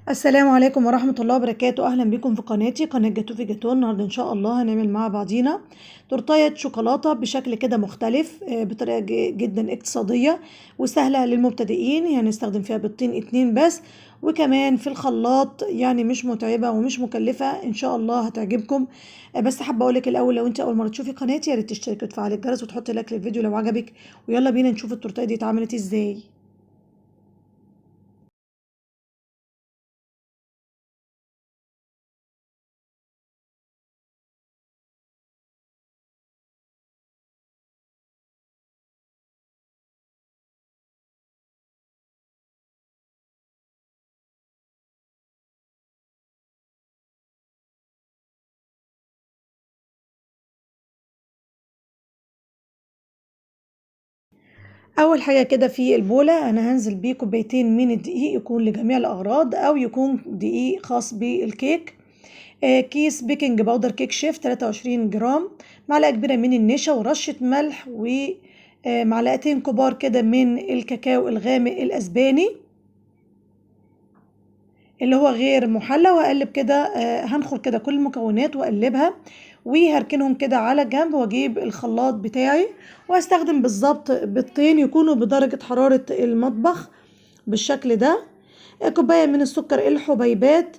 السلام عليكم ورحمة الله وبركاته. أهلا بكم في قناتي قناة جاتو في جاتو. النهاردة إن شاء الله هنعمل مع بعضينا تورتاية شوكولاتة بشكل كده مختلف، بطريقة جدا اقتصادية وسهلة للمبتدئين. يعني هنستخدم فيها بيضتين اتنين بس، وكمان في الخلاط يعني مش متعبة ومش مكلفة. إن شاء الله هتعجبكم. بس حابة أقولك الأول، لو أنت أول مرة تشوفي قناتي يا ريت تشتركي وتفعلي الجرس وتحطي لايك للفيديو لو عجبك. ويلا بينا نشوف التورتاية دي اتعملت ازاي. اول حاجه كده في البوله انا هنزل بيه كوبايتين من الدقيق، يكون لجميع الاغراض او يكون دقيق خاص بالكيك. كيس بيكنج باودر كيك شيف 23 جرام، معلقه كبيره من النشا ورشه ملح، ومعلقتين كبار كده من الكاكاو الغامق الاسباني اللي هو غير محلى. واقلب كده، هنخل كده كل المكونات واقلبها وهركنهم كده على جنب، واجيب الخلاط بتاعي واستخدم بالظبط بيضتين يكونوا بدرجة حرارة المطبخ بالشكل ده. كوباية من السكر الحبيبات،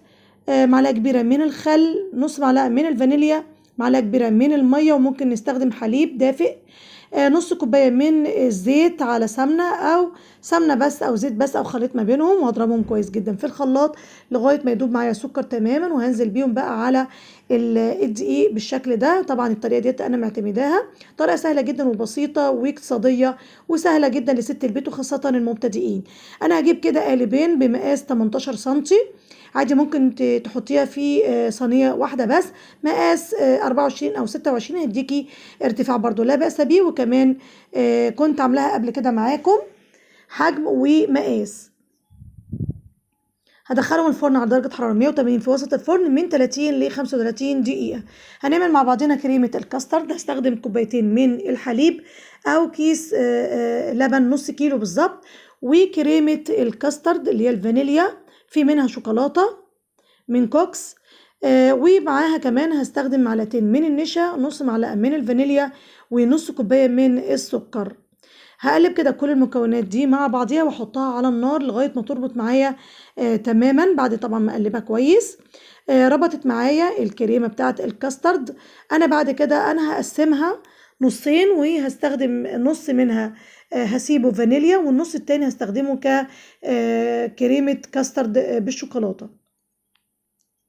معلقة كبيرة من الخل، نص معلقة من الفانيليا، معلقة كبيرة من المية، وممكن نستخدم حليب دافئ، نص كوباية من الزيت على سمنة أو سمنة بس أو زيت بس أو خليط ما بينهم، وأضربهم كويس جدا في الخلاط لغاية ما يدوب معايا سكر تماما. وهنزل بيهم بقى على الدقيق بالشكل ده. طبعا الطريقة ديت أنا معتمداها، طريقة سهلة جدا وبسيطة واقتصادية وسهلة جدا لست البيت وخاصة المبتدئين. أنا هجيب كده قالبين بمقاس 18 سنتي، عادي ممكن تحطيها في صينية واحدة بس. مقاس 24 أو 26 هيديكي ارتفاع برضو لا بأس بيه. وكمان كنت عاملاها قبل كده معاكم حجم ومقاس. هدخلهم الفرن على درجة حرارة 180 في وسط الفرن من 30 ل 35 دقيقة. هنعمل مع بعضنا كريمة الكاسترد. هستخدم كوبايتين من الحليب أو كيس لبن نص كيلو بالظبط، وكريمة الكاسترد اللي هي الفانيليا، في منها شوكولاتة من كوكس. ومعاها كمان هستخدم معلقتين من النشا، نص معلقة من الفانيليا، ونص كوباية من السكر. هقلب كده كل المكونات دي مع بعضيها واحطها على النار لغاية ما تربط معايا تماما. بعد طبعا ما اقلبها كويس ربطت معايا الكريمة بتاعت الكاسترد. انا بعد كده انا هقسمها نصين، وهستخدم نص منها هسيبه فانيليا، والنص التاني هستخدمه ككريمة كاسترد بالشوكولاتة.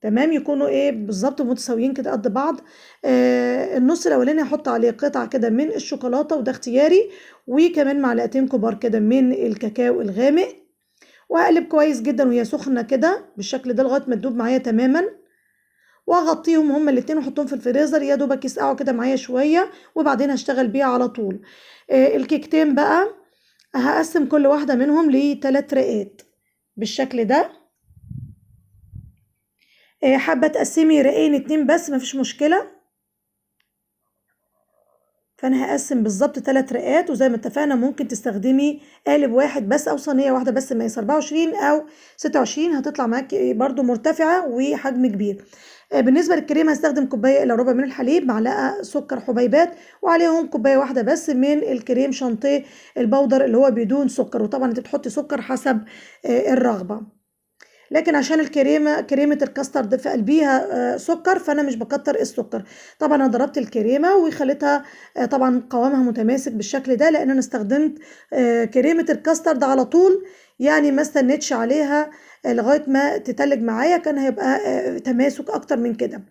تمام، يكونوا ايه بالظبط متساويين كده قد بعض. النص الاولاني هحط عليه قطعه كده من الشوكولاته وده اختياري، وكمان معلقتين كبار كده من الكاكاو الغامق. وهقلب كويس جدا وهي سخنه كده بالشكل ده لغايه ما تدوب معايا تماما. واغطيهم هما الاتنين واحطهم في الفريزر يا دوبك يسقعوا كده معايا شويه، وبعدين هشتغل بيها على طول. الكيكتين بقى هقسم كل واحده منهم ل3 رقات بالشكل ده. حابه تقسمي رقين اتنين بس مفيش مشكله. فانا هقسم بالظبط 3 رقات، وزي ما اتفقنا ممكن تستخدمي قالب واحد بس او صينيه واحده بس مقاس 24 او 26، هتطلع معاكي برضو مرتفعه وحجم كبير. بالنسبه للكريمه هستخدم كوبايه الا ربع من الحليب، معلقه سكر حبيبات، وعليهم كوبايه واحده بس من الكريم شانتيه البودر اللي هو بدون سكر. وطبعا انت بتحطي سكر حسب الرغبه، لكن عشان كريمة الكاسترد في قلبيها سكر، فأنا مش بكتر السكر. طبعا أنا ضربت الكريمة وخليتها طبعا قوامها متماسك بالشكل ده، لأن أنا استخدمت كريمة الكاسترد على طول. يعني ما استنيتش عليها لغاية ما تتلج معايا، كان هيبقى تماسك أكتر من كده.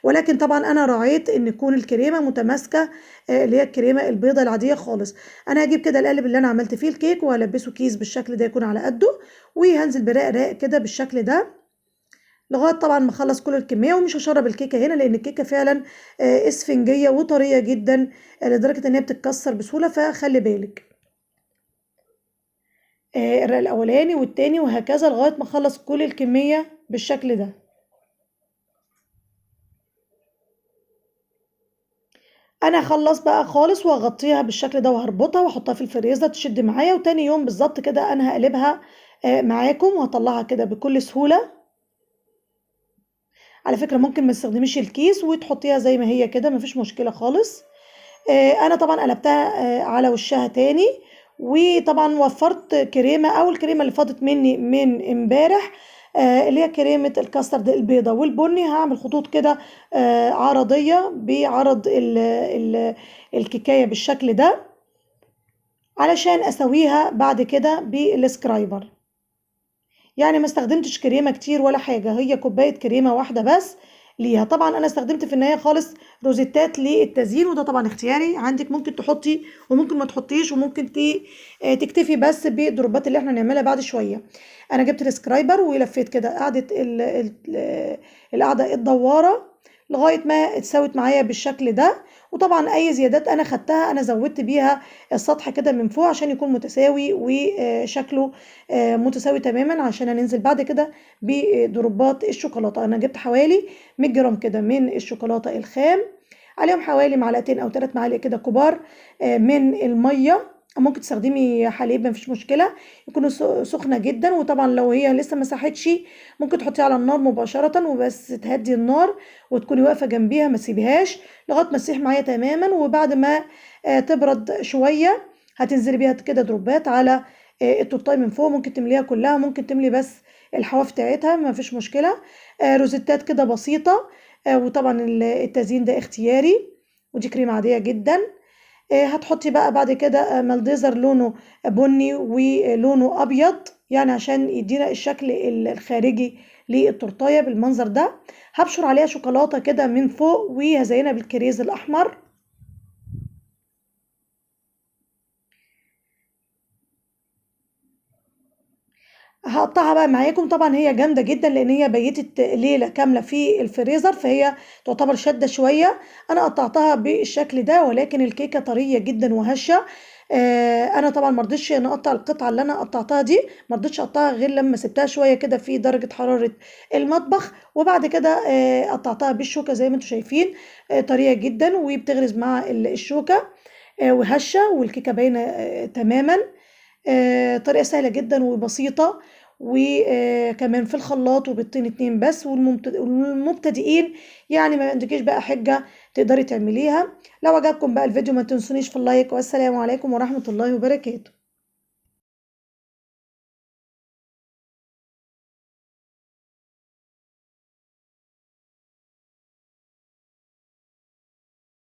ولكن طبعا انا راعيت ان تكون الكريمه متماسكه، اللي هي الكريمه البيضه العاديه خالص. انا هجيب كده القالب اللي انا عملت فيه الكيك وهلبسه كيس بالشكل ده يكون على قده، وهنزل براق راق كده بالشكل ده لغايه طبعا ما اخلص كل الكميه. ومش هشرب الكيكه هنا لان الكيكه فعلا اسفنجيه وطريه جدا لدرجه ان هي بتتكسر بسهوله، فخلي بالك. الرق الاولاني والتاني وهكذا لغايه ما اخلص كل الكميه بالشكل ده. انا هخلص بقى خالص واغطيها بالشكل ده وهربطها واحطها في الفريزر تشد معايا، وتاني يوم بالظبط كده انا هقلبها معاكم وهطلعها كده بكل سهوله. على فكرة ممكن ما تستخدميش الكيس وتحطيها زي ما هي كده، مفيش مشكلة خالص. انا طبعا قلبتها على وشها تاني، وطبعا وفرت كريمة او الكريمة اللي فاضت مني من امبارح، اللي هي كريمة الكاسترد البيضة والبني. هعمل خطوط كده عرضية بعرض الكيكاية بالشكل ده علشان اسويها بعد كده بالسكرايبر. يعني ما استخدمتش كريمة كتير ولا حاجة، هي كوباية كريمة واحدة بس ليها. طبعا انا استخدمت في النهاية خالص روزيتات للتزيين، وده طبعا اختياري، عندك ممكن تحطي وممكن ما تحطيش، وممكن تكتفي بس بالدروبات اللي احنا نعملها بعد شوية. انا جبت السكرايبر ولفيت كده قاعدة القاعدة الدوارة لغاية ما اتسوت معايا بالشكل ده. وطبعا اي زيادات انا خدتها انا زودت بيها السطح كده من فوق عشان يكون متساوي وشكله متساوي تماما، عشان هننزل بعد كده بضربات الشوكولاته. انا جبت حوالي 100 جرام كده من الشوكولاته الخام، عليهم حوالي معلقتين او 3 معالق كده كبار من الميه. ممكن تستخدمي حليب مفيش مشكله، يكونوا سخنه جدا. وطبعا لو هي لسه ما ساحتش ممكن تحطيها على النار مباشره، وبس تهدي النار وتكوني واقفه جنبيها ما تسيبيهاش لغايه ما تسيح معايا تماما. وبعد ما تبرد شويه هتنزلي بيها كده دروبات على التورتايه من فوق. ممكن تمليها كلها، ممكن تملي بس الحواف بتاعتها ما فيش مشكله. روزيتات كده بسيطه. وطبعا التزيين ده اختياري، ودي كريمه عاديه جدا. هتحطي بقى بعد كده مالديزر لونه بني ولونه ابيض، يعني عشان يدينا الشكل الخارجي للتورتايه بالمنظر ده. هبشر عليها شوكولاته كده من فوق وهزينها بالكريز الاحمر. هقطعها بقى معاكم. طبعا هي جامده جدا لان هي بيتت ليله كامله في الفريزر، فهي تعتبر شاده شويه. انا قطعتها بالشكل ده، ولكن الكيكه طريه جدا وهشه. انا طبعا مرضتش نقطع القطعه اللي انا قطعتها دي، مرضتش اقطعها غير لما سبتها شويه كده في درجه حراره المطبخ. وبعد كده قطعتها بالشوكه زي ما انتم شايفين، طريه جدا وبتغرز مع الشوكه، وهشه، والكيكه باينه تماما. طريقة سهلة جدا وبسيطة، وكمان في الخلاط وبالطين اتنين بس. والمبتدئين يعني ما عندكيش بقى حجة تقدري تعمليها. لو عجبكم بقى الفيديو ما تنسونيش في اللايك، والسلام عليكم ورحمة الله وبركاته.